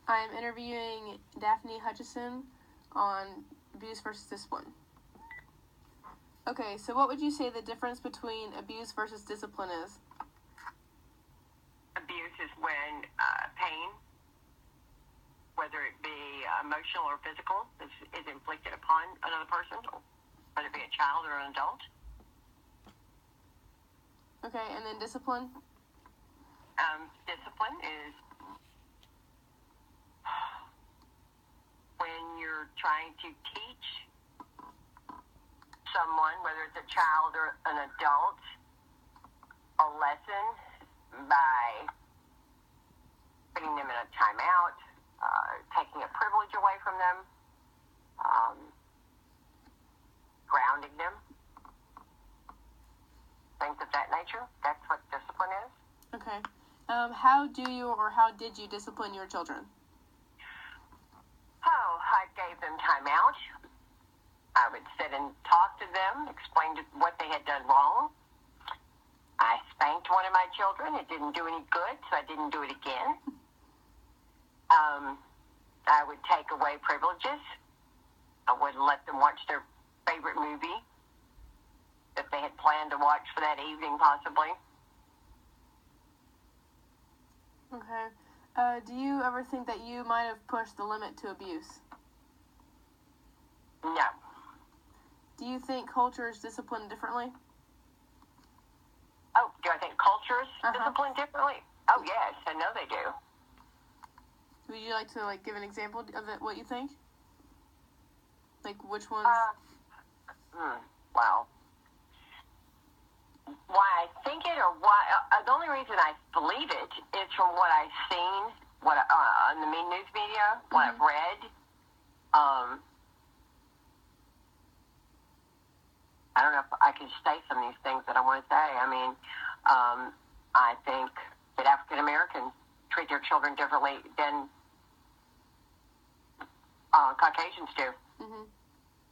I'm interviewing Daphne Hutchison on abuse versus discipline. Okay, so what would you say the difference between abuse versus discipline is? Abuse is when pain, whether it be emotional or physical, is inflicted upon another person, whether it be a child or an adult. Okay, and then discipline? Discipline is when you're trying to teach someone, whether it's a child or an adult, a lesson by putting them in a timeout, taking a privilege away from them, grounding them, things of that nature. That's what discipline is. Okay. How do you or how did you discipline your children? Oh, I gave them time out. I would sit and talk to them, explain what they had done wrong. I spanked one of my children. It didn't do any good, so I didn't do it again. I would take away privileges. I wouldn't let them watch their favorite movie that they had planned to watch for that evening, possibly. Okay. Do you ever think that you might have pushed the limit to abuse? No. Do you think cultures discipline differently? Oh, do I think cultures discipline differently? Oh, yes, I know they do. Would you like to give an example of it, what you think? Like which ones? Well, why I think it or why the only reason I believe it is from what I've seen, what on the news media, what I've read. I don't know if I can say some of these things that I want to say. I mean, I think that African Americans treat their children differently than Caucasians do.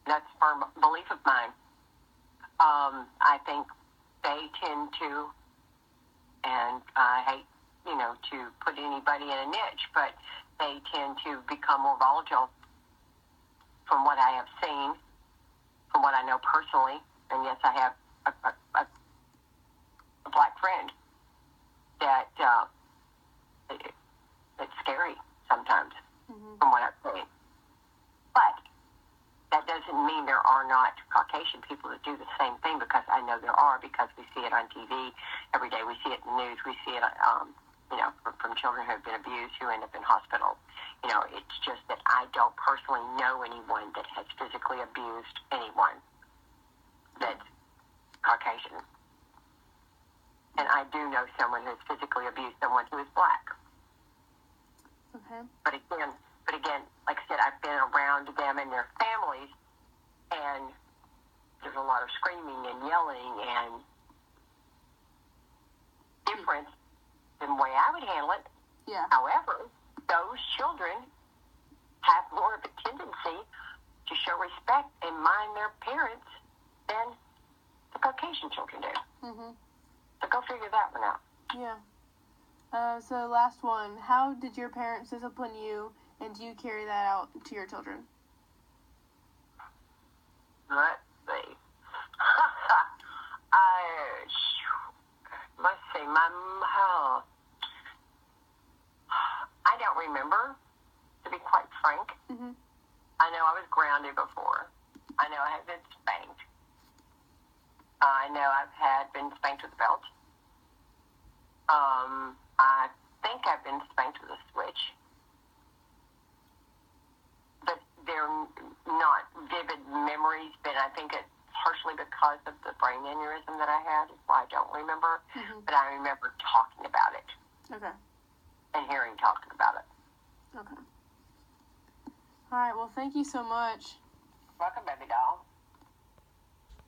That's a firm belief of mine. I think they tend to, and I hate, to put anybody in a niche, but they tend to become more volatile from what I have seen, from what I know personally. And yes, I have a black friend that it's scary sometimes from what I've seen. But that doesn't mean there are not Caucasian people that do the same thing, because I know there are, because we see it on TV every day. We see it in the news. We see it, from children who have been abused who end up in hospitals. It's just that I don't personally know anyone that has physically abused anyone that's Caucasian. And I do know someone who's physically abused someone who is black. Okay. But again, like I said, I've been around them and their families, and there's a lot of screaming and yelling and difference than the way I would handle it. Yeah. However, those children have more of a tendency to show respect and mind their parents than the Caucasian children do. So go figure that one out. Yeah. So last one, how did your parents discipline you, and do you carry that out to your children? Let's see. Let's see. I don't remember, to be quite frank. I know I was grounded before. I know I have been spanked. I know I've been spanked with a belt. I think I've been spanked with a switch. But they're not vivid memories, but I think it's partially because of the brain aneurysm that I had, is why I don't remember. But I remember talking about it. Okay. And hearing talking about it. Okay. All right, well, thank you so much. Welcome, baby doll.